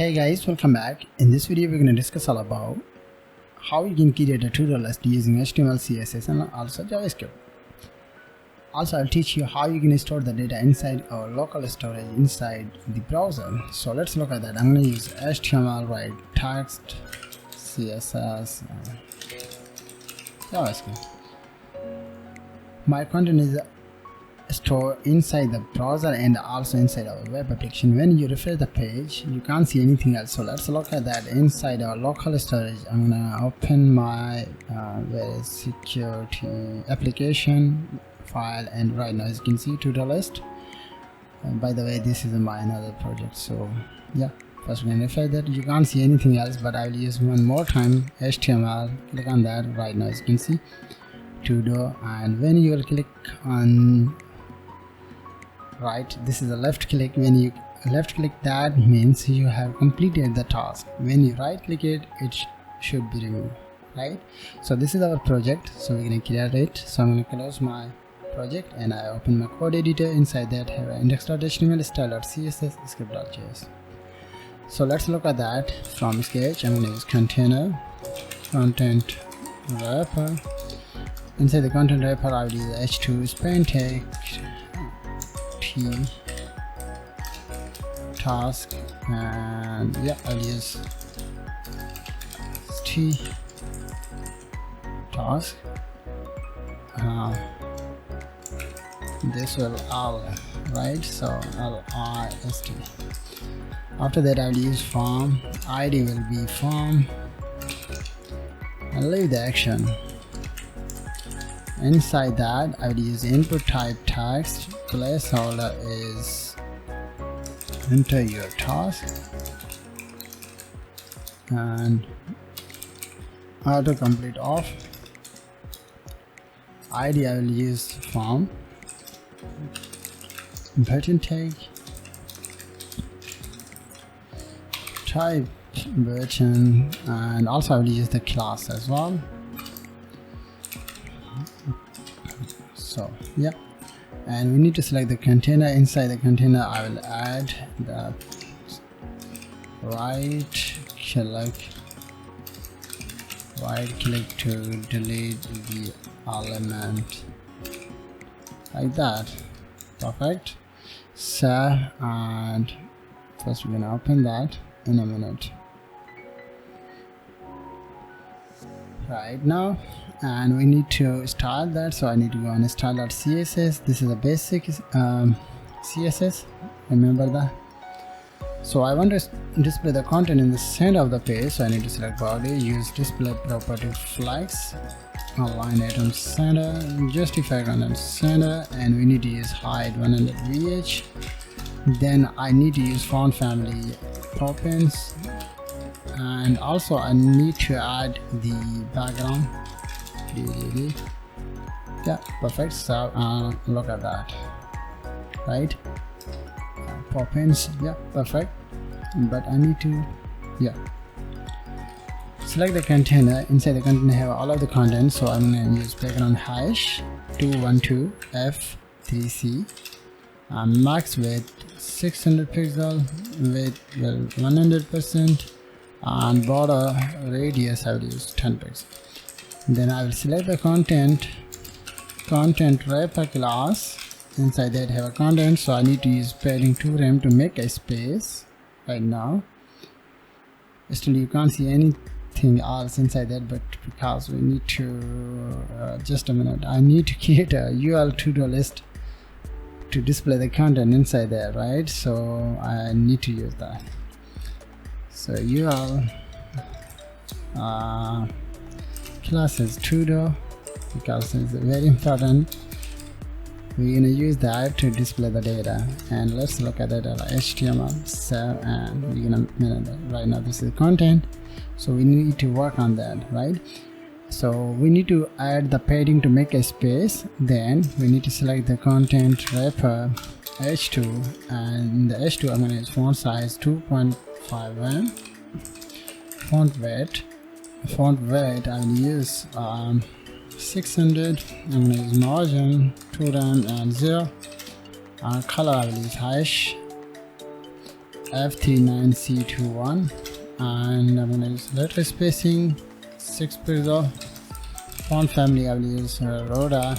Hey guys, welcome back. In this video we're going to discuss all about how you can create a to-do list using HTML, CSS and also JavaScript. Also I'll teach you how you can store the data inside our local storage inside the browser. So let's look at that. I'm going to use HTML, write text, CSS, JavaScript. My content is stored inside the browser and also inside our web application. When you refresh the page, you can't see anything else. So let's look at that inside our local storage. I'm gonna open my security application file, and right now as you can see to-do list. And by the way, this is my another project. So yeah, first we're gonna refresh that. You can't see anything else, but I will use one more time HTML. Click on that. Right now as you can see to-do, and when you will click on right, this is a left click. When you left click, that means you have completed the task. When you right click it, it should be removed, right? So this is our project, so we're going to create it. So I'm going to close my project and I open my code editor. Inside that have index.html, style.css, script.js. So let's look at that from sketch. I'm going to use container, content wrapper. Inside the content wrapper I will use h2 span text t task, and yeah, I'll use t task. This will all right, so list. After that I'll use form, id will be form, and leave the action. Inside that I will use input type text, placeholder is enter your task, and autocomplete off. id I will use form, button tag, type button, and also I will use the class as well. So yeah, and we need to select the container. Inside the container I will add the right click to delete the element, like that. Perfect. So, and first we're gonna open that in a minute right now, and we need to style that. So I need to go on style.css. this is a basic CSS, remember that. So I want to display the content in the center of the page, so I need to select body, use display property flex, OnlineITtuts center, justify content center, and we need to use height 100 VH. Then I need to use font family Popup, and also I need to add the background. Yeah, perfect. So look at that, right? Popup, yeah, perfect. But I need to select the container. Inside the container have all of the content, so I'm going to use background hash 212 f3c, max width 600 pixel, width 100%, and border radius I will use 10 pixels. Then I will select the content wrapper class. Inside that have a content, so I need to use padding 2 rem to make a space. Right now still you can't see anything else inside that, but because we need to just a minute, I need to create a UL to-do list to display the content inside there, right? So I need to use that. So UL class is to-do, because it's very important. We're gonna use that to display the data, and let's look at that HTML. So, and we're gonna manage that. Right now this is content, so we need to work on that, right? So we need to add the padding to make a space. Then we need to select the content wrapper h2, and in the h2 I'm gonna use font size 2.5 em, font weight I will use 600. I'm going to use margin 2 rem and 0. Color I will use hash F39C21, and I'm going to use letter spacing 6 pixel. Font family I will use Rhoda.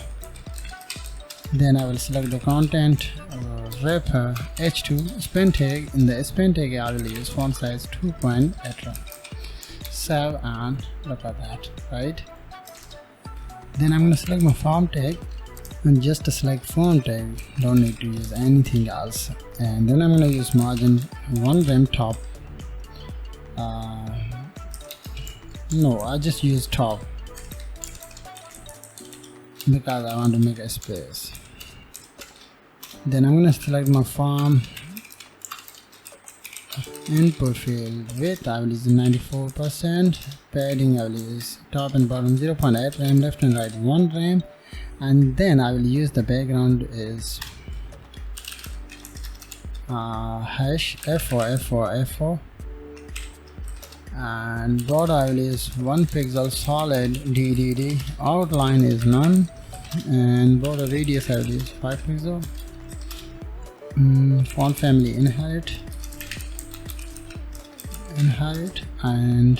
Then I will select the content wrapper H2 span tag. In the span tag I will use font size 2.8. Save and look at that, right? Then I'm going to select my font tag and just select font tag, don't need to use anything else. And then I'm going to use margin 1 rem top. No, I just use top because I want to make a space. Then I'm going to select my form input field width. I will use 94%. Padding I will use top and bottom 0.8 rem, left and right 1 rem. And then I will use the background is hash F4 and border I will use 1 pixel solid DDD. Outline is none, and border radius I will use 5 pixel. Font family inherit, and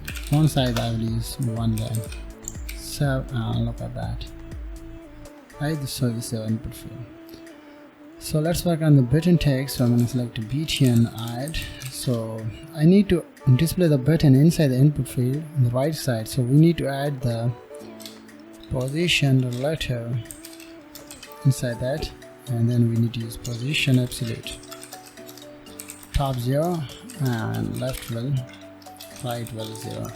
font size I will use 1 rem. So look at that, right? So this is our input field. So let's work on the button text. So I'm going to select btn add. So I need to display the button inside the input field on the right side. So we need to add the position letter inside that, and then we need to use position absolute. Top 0 and left well, right well 0.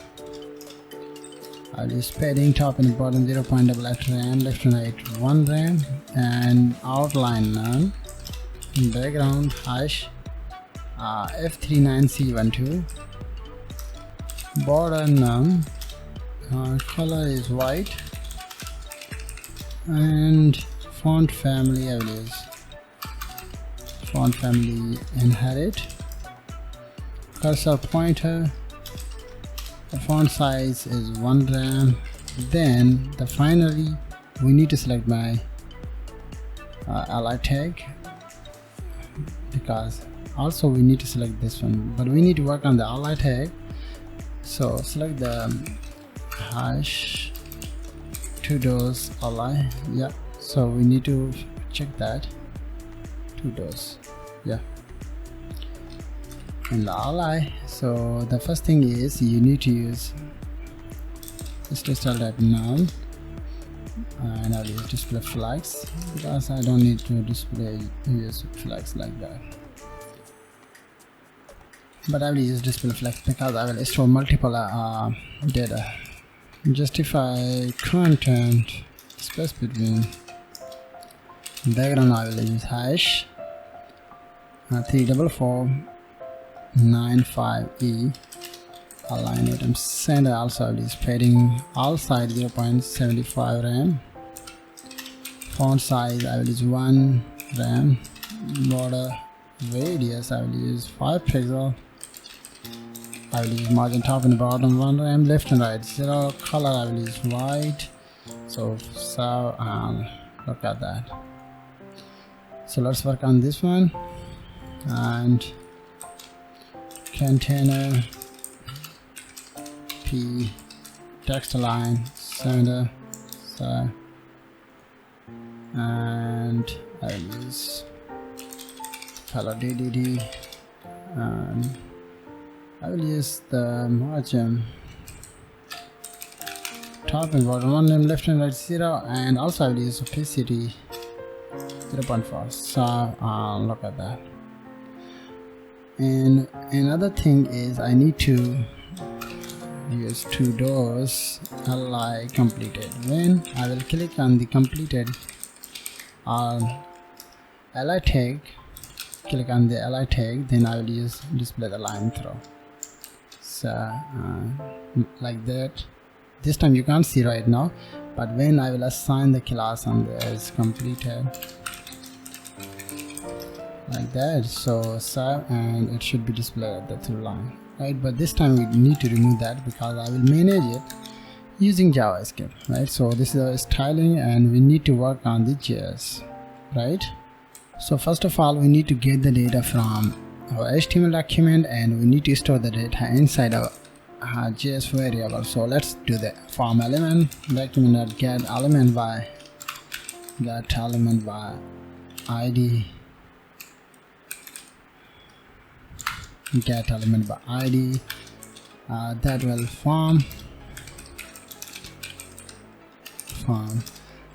I'll use padding top and bottom 0.8 rem, left and right 1 rem, and outline none. Background hash F39C12. Border none. Color is white, and font family I will use font family inherit. Cursor pointer. The font size is 1 rem. Then finally we need to select my ally tag, because also we need to select this one, but we need to work on the ally tag. So select the hash Todo's ally. Yeah, so we need to check that Todo's, yeah, in the ally. So the first thing is you need to use style type none, and I'll use display flags because I don't need to use flags like that, but I will use display flags because I will store multiple data. Justify content space between. Background I will use hash 34495E. Align item center also I will use padding all side 0.75 rem. Font size I will use 1 rem. Border radius I will use 5 pixel. I will use margin top and bottom 1 rem, left and right 0. Color I will use white. So look at that. So let's work on this one, and container P text align center, so, and I will use color DDD, and I will use the margin top and bottom 1 rem, left and right 0, and also I will use opacity 0.4. so look at that. And another thing is I need to use Todo's ally completed. When I will click on the completed ally tag, click on the ally tag, then I will use display the line through. So like that. This time you can't see right now, but when I will assign the class on there is completed like that. So and it should be displayed at the through line, right? But this time we need to remove that because I will manage it using JavaScript, right? So this is our styling, and we need to work on the JS, right? So first of all we need to get the data from our HTML document, and we need to store the data inside our JS variable. So let's do that. Form element document.get element by id, get element by id, that will form.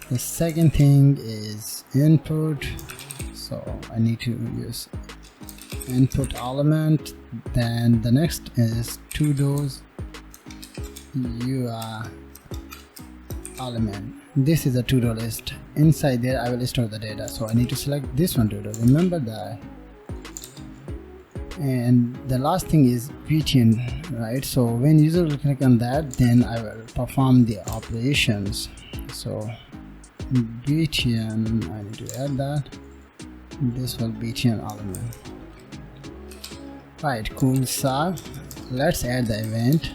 The second thing is input, so I need to use input element. Then the next is Todo's element. This is a to-do list. Inside there I will store the data, so I need to select this one, to-do, remember that. And the last thing is btn, right? So when user will click on that, then I will perform the operations. So btn, I need to add that. This will btn element. Right, cool stuff. Let's add the event.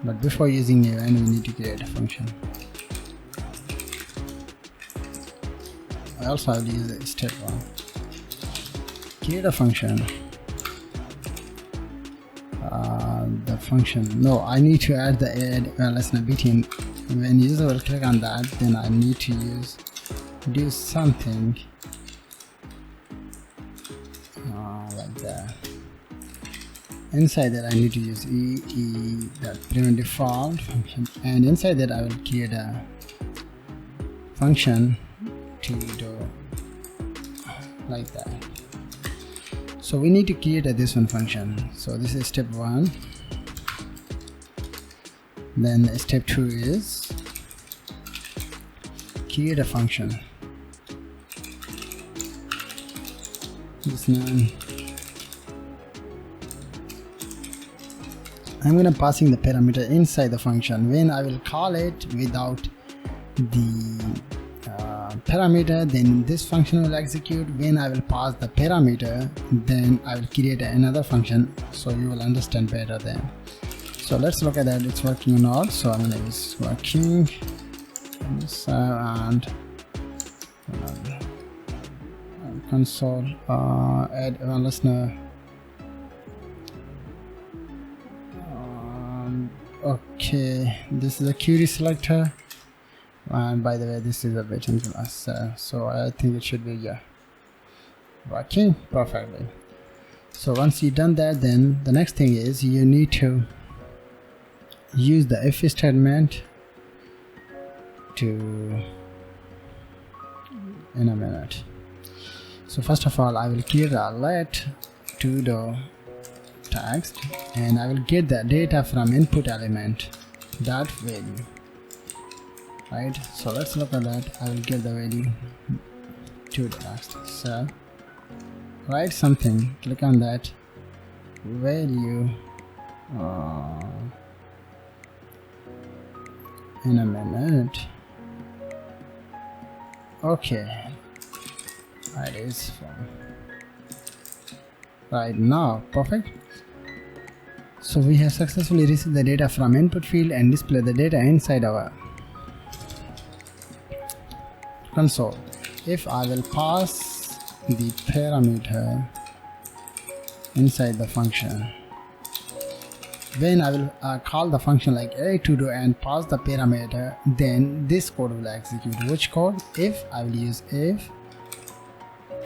But before using event, we need to create a function. I also have to use a step 1. Create a function. The function. No, I need to add the btn. When user will click on that, then I need to do something like that. Inside that I need to use that primitive default function, and inside that I will create a function to do like that. So we need to create this one function. So this is step 1. Then step 2 is create a function. This none. I'm gonna passing the parameter inside the function. When I will call it without the parameter, then this function will execute. When I will pass the parameter, then I will create another function, so you will understand better then. So let's look at that, it's working or not. So I'm gonna use working and console add one listener. Okay, this is a query selector, and by the way this is a button class, so I think it should be working perfectly. So once you've done that, then the next thing is you need to use the if statement in a minute. So first of all I will create a let todo text, and I will get the data from input element that value, right? So let's look at that. I will get the value to the text. So write something, click on that value in a minute. Okay, it is right now. Perfect. So we have successfully received the data from input field and display the data inside our console. If I will pass the parameter inside the function, when I will call the function like Todo and pass the parameter, then this code will execute. Which code? If I will use if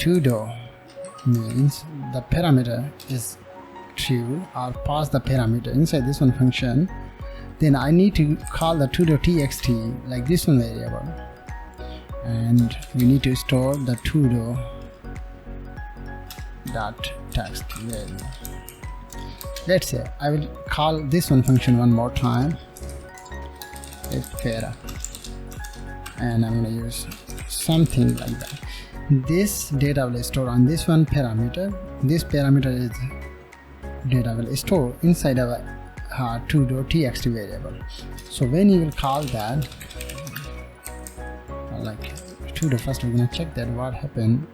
Todo means the parameter is true, I'll pass the parameter inside this one function, then I need to call the Todo.txt like this one variable, and we need to store the Todo.text value. Let's say I will call this one function one more time, if para, and I'm going to use something like that. This data will store on this one parameter. This parameter is data will store inside our Todo.txt variable. So when you will call that like Todo, first we're going to check that what happened.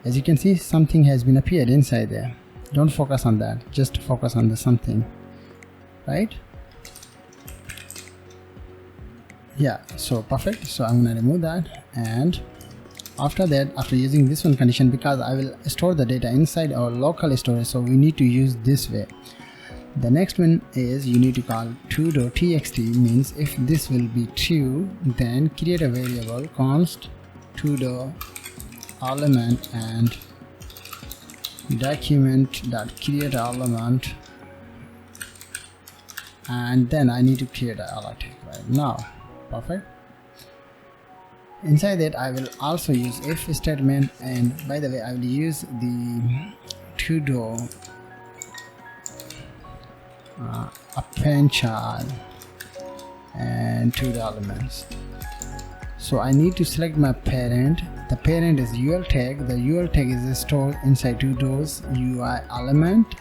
As you can see, something has been appeared inside there. Don't focus on that, just focus on the something, right? yeah, so perfect. So I'm gonna remove that, and after that, after using this one condition, because I will store the data inside our local storage, so we need to use this way. The next one is you need to call todo.txt, means if this will be true, then create a variable const todo element and document.create element, and then I need to create an alert tag right now. Perfect. Inside that I will also use if statement, and by the way I will use the todo append child and todo elements. So I need to select my parent. The parent is UL tag. The UL tag is stored inside Todo's UI element.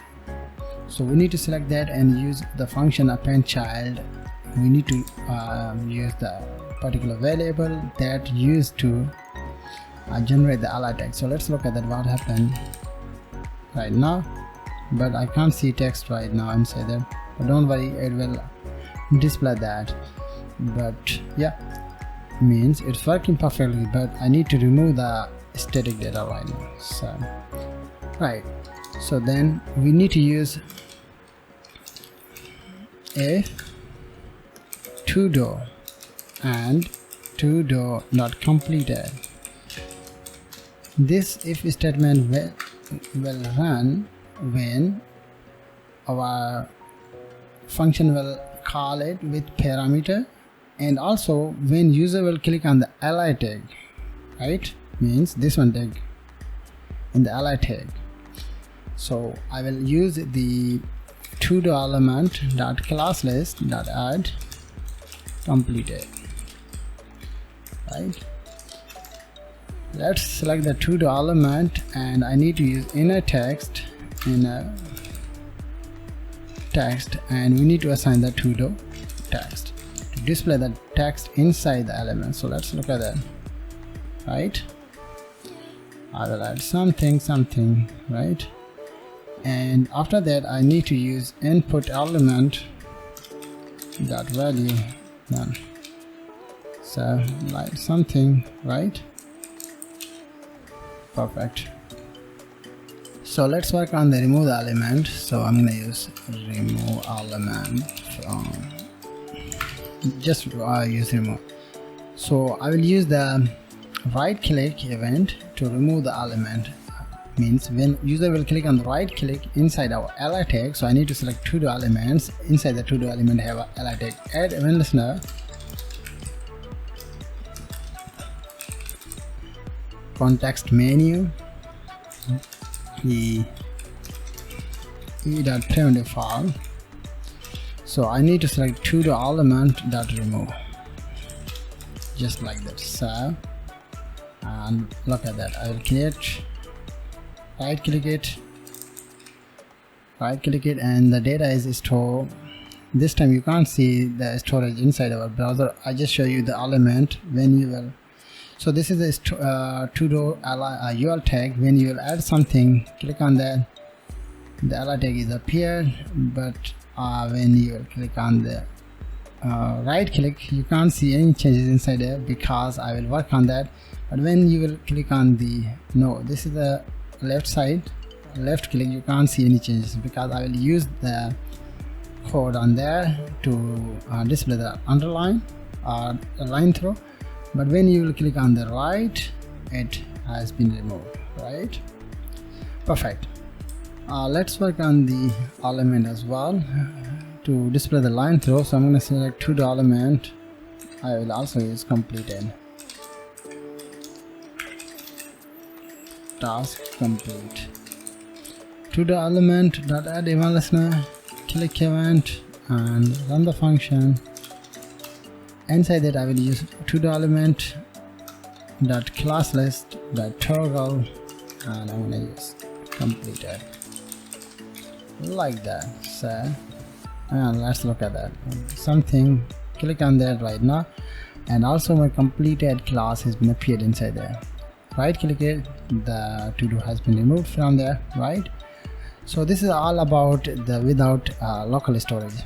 So we need to select that and use the function append child. We need to use the particular variable that used to generate the alert tag. So let's look at that, what happened right now, but I can't see text right now inside there, but don't worry, it will display that. But yeah, means it's working perfectly, but I need to remove the static data right now. So right, so then we need to use a todo and todo not completed. This if statement will run when our function will call it with parameter, and also when user will click on the ally tag, right, means this one tag in the ally tag. So I will use the todo element dot class list dot add completed, right. Let's select the todo element, and I need to use inner text, and we need to assign the todo text to display the text inside the element. So let's look at that, right. I will add something, right, and after that I need to use input element dot value none. So like something, right, perfect. So let's work on the remove element. So I'm gonna use remove element from just use remove. So I will use the right click event to remove the element, means when user will click on the right click inside our ally tag. So I need to select todo elements. Inside the todo element have a ally tag, add event listener, context menu, e.primitive file. So I need to select todo element dot remove, just like that. So and look at that, I will create, right click it, and the data is stored. This time you can't see the storage inside our browser. I just show you the element when you will. So this is a todo UL tag. When you will add something, click on that, the ally tag is appeared, but when you will click on the right click, you can't see any changes inside there, because I will work on that. But when you will click on the this is the left side, left click, you can't see any changes, because I will use the code on there to display the underline or line through. But when you will click on the right, it has been removed, right, perfect. Let's work on the element as well to display the line through. So I'm going to select todo element. I will also use completed, task complete, todo element dot add event listener, click event and run the function. Inside that I will use todo element dot class list dot toggle, and I'm gonna use completed, like that. So and let's look at that something, click on that right now, and also my completed class has been appeared inside there. Right click it, the todo has been removed from there, right. So this is all about the without local storage.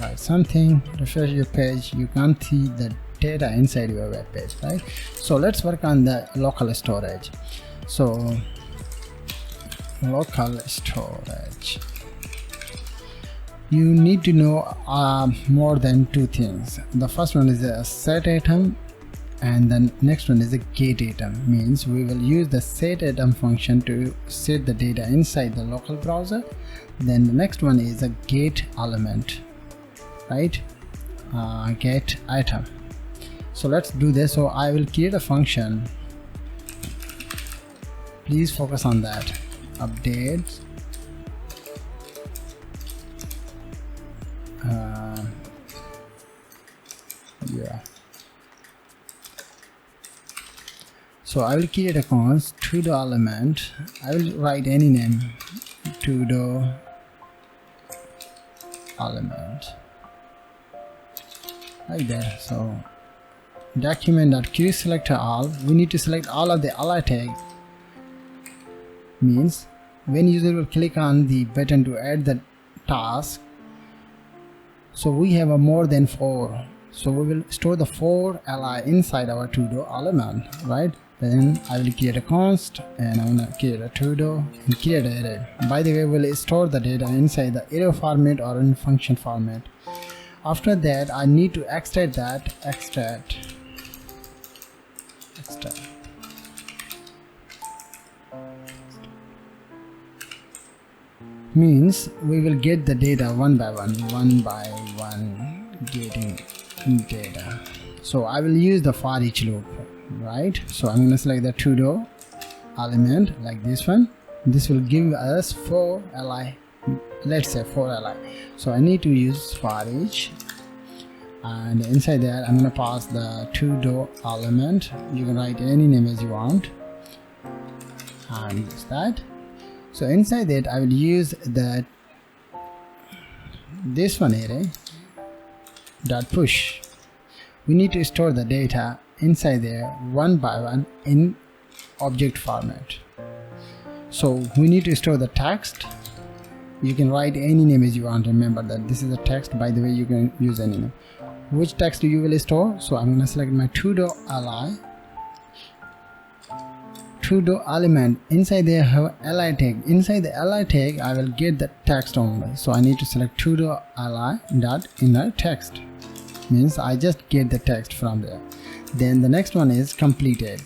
write something, refresh your page, you can't see the data inside your web page, right? So let's work on the local storage. So local storage, you need to know more than two things. The first one is a set item, and the next one is a get item. Means we will use the set item function to set the data inside the local browser. Then the next one is a get element, right? Get item. So let's do this. So I will create a function, please focus on that. Update yeah, so I will create a const Todo element. I will write any name, Todo element, like that. So document.querySelector all, we need to select all of the ally tag. Means when user will click on the button to add the task, so we have a more than 4, so we will store the 4 ally inside our Todo element, right? Then I will create a const, and I'm gonna create a Todo and create an array. By the way, we'll store the data inside the array format or in function format. After that, I need to extract that. Extract. Means we will get the data one by one, getting data. So I will use the for each loop, right? So I'm going to select the Todo element like this one. This will give us 4 li, let's say 4 li. So I need to use for each, and inside that I'm going to pass the Todo element. You can write any name as you want and use that. So inside that I will use this one array dot push. We need to store the data inside there one by one in object format. So we need to store the text. You can write any name as you want. Remember that this is a text, by the way. You can use any name. Which text you will store? So I'm going to select my Todo ally. Todo element, inside there have ally tag. Inside the ally tag I will get the text only, so I need to select Todo ally dot inner text. Means I just get the text from there. Then the next one is completed.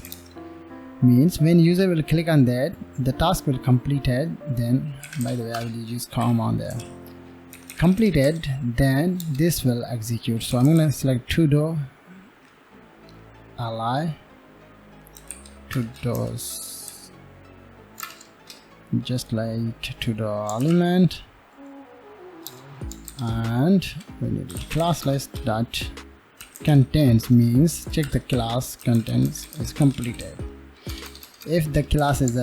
Means when user will click on that, the task will completed. Then, by the way, I will use comma on there. Completed, then this will execute. So I'm going to select Todo ally, Todos, just like Todo element, and we need class list dot contains. Means check the class contents is completed. If the class is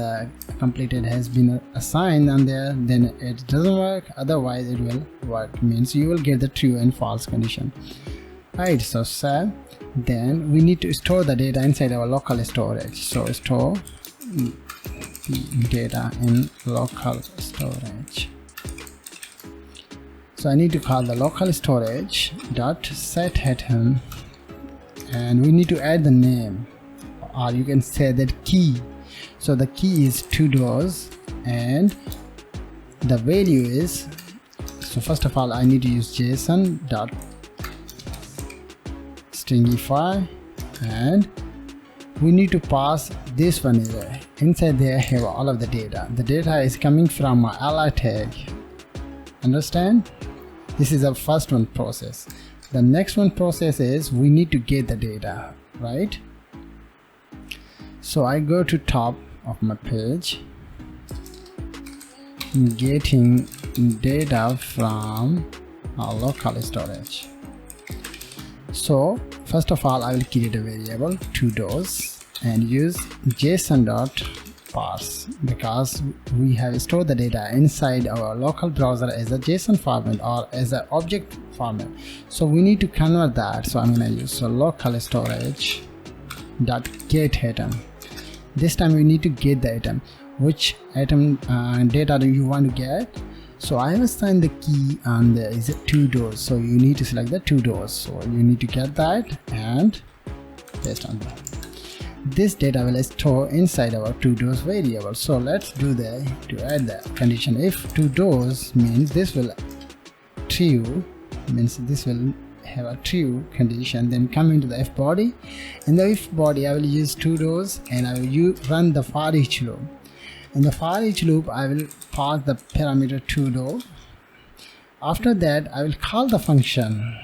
completed has been assigned on there, then it doesn't work, otherwise it will work. Means you will get the true and false condition. Right, so save. Then we need to store the data inside our local storage. So store the data in local storage. So I need to call the local storage dot set item, and we need to add the name, or you can say that key. So the key is Todos, and the value is, so first of all I need to use JSON dot stringify, and we need to pass this one array. Inside there have all of the data. The data is coming from my ally tag. Understand? This is the first one process. The next one process is we need to get the data, right? So I go to top of my page, getting data from our local storage. So first of all I will create a variable Todos and use JSON.parse, because we have stored the data inside our local browser as a JSON format or as an object format. So we need to convert that. So I'm going to use local storage dot get item. This time we need to get the item. Which item data do you want to get? So I have assigned the key and there is 2 doors, so you need to select the 2 doors, so you need to get that and paste on that. This data will store inside our 2 doors variable. So let's do that to add the condition. If 2 doors means this will true, means this will have a true condition, then come into the if body. In the if body I will use 2 doors and I will run the for each loop. In the for each loop I will pass the parameter 2 door. After that I will call the function.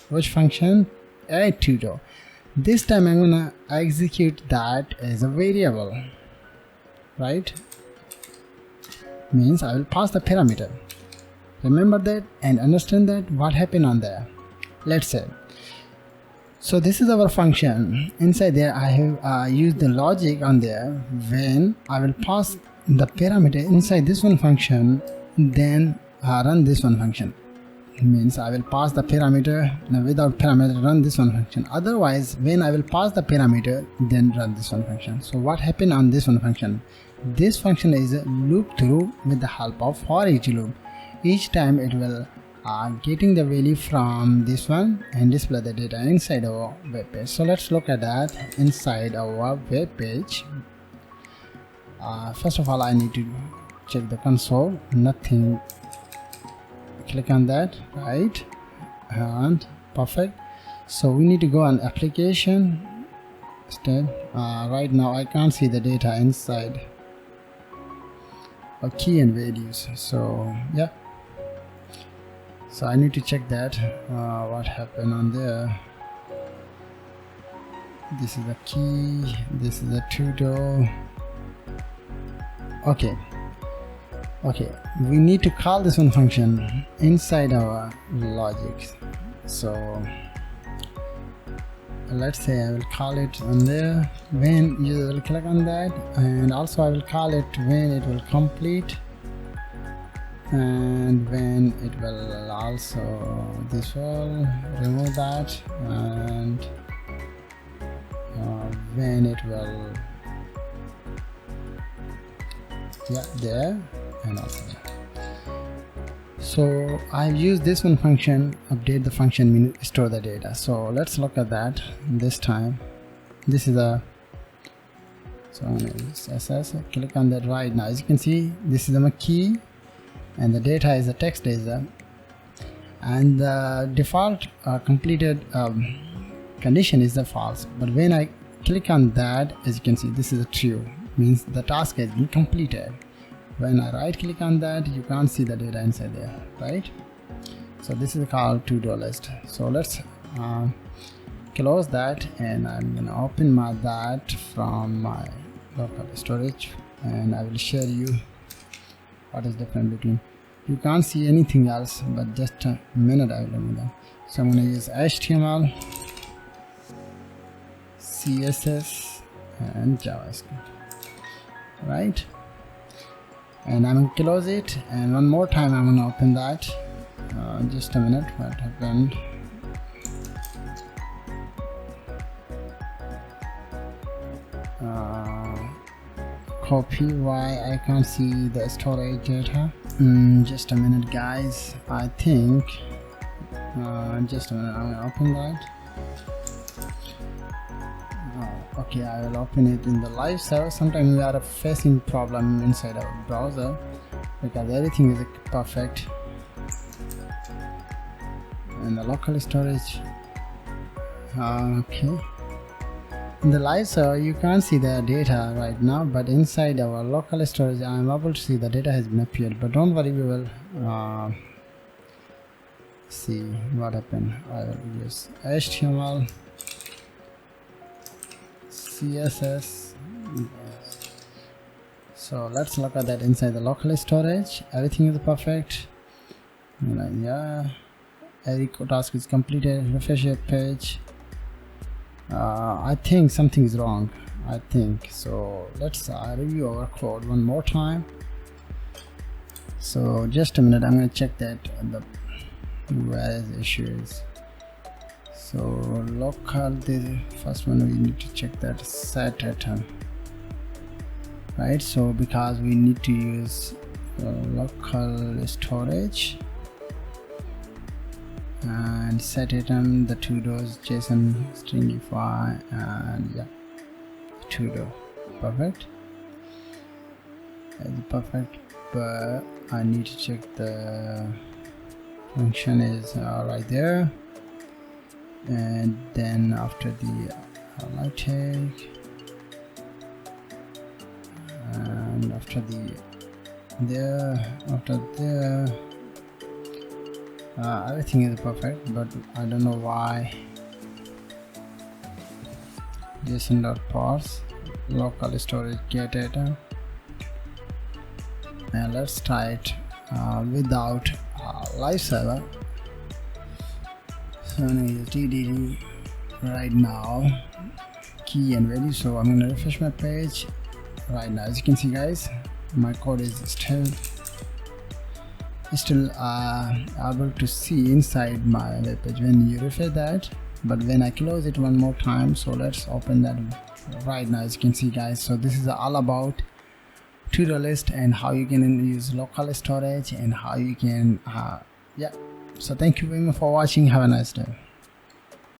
Which function? Add 2 door. This time I'm gonna execute that as a variable, right? Means I will pass the parameter. Remember that and understand that what happened on there. Let's say, so this is our function. Inside there I have used the logic on there. When I will pass the parameter inside this one function, then run this one function. Means I will pass the parameter, without parameter run this one function. Otherwise when I will pass the parameter, then run this one function. So what happened on this one function? This function is a loop through with the help of for each loop. Each time it will getting the value from this one and display the data inside our web page. So let's look at that inside our web page. First of all I need to check the console. Nothing. Click on that, right, and perfect. So we need to go on application step. Right now I can't see the data inside of key and values, so yeah, so I need to check that what happened on there. This is the key, this is the 2 door. Okay, we need to call this one function inside our logic. So let's say I will call it on there when you will click on that, and also I will call it when it will complete, and when it will also, this will remove that, and when it will, yeah, there, and also there. So I've used this one function, update the function means store the data. So let's look at that this time. This is a, so I'm gonna use CSS, click on that right now. As you can see, this is my key and the data is a text data, and the default completed condition is the false. But when I click on that, as you can see, this is a true, means the task has been completed. When I right click on that, you can't see the data inside there, right? So this is called to-do list. So let's close that, and I'm gonna open that from my local storage, and I will share you what is different between. You can't see anything else, but just a minute I will remove that. So I'm gonna use HTML, CSS and JavaScript, right? And I'm gonna close it, and one more time I'm gonna open that. Just a minute, what happened? Copy, why I can't see the storage data? Just a minute guys, I think just a minute, I'm gonna open that. Okay, I will open it in the live server. Sometimes we are facing problem inside our browser because everything is perfect. And the local storage, okay. In the live server you can't see the data right now, but inside our local storage I am able to see the data has been appeared. But don't worry, we will see what happened. I will use HTML, CSS. So let's look at that inside the local storage. Everything is perfect. Yeah, every task is completed. Refresh your page. I think something is wrong. I think so. Let's review our code one more time. So just a minute, I'm going to check that where the issue is. So local, the first one we need to check that set item, right? So because we need to use local storage and set item the Todo's JSON stringify, and yeah, Todo. Perfect. That's perfect, but I need to check the function is right there, and then after the light take, and after the after there everything is perfect, but I don't know why JSON.parse local storage get item, and let's try it without live server. So I'm gonna use TDD right now, key and value. So I'm gonna refresh my page right now. As you can see, guys, my code is still able to see inside my web page when you refresh that, but when I close it one more time, so let's open that right now. As you can see, guys, so this is all about to-do list and how you can use local storage and how you can yeah. So thank you very much for watching. Have a nice day.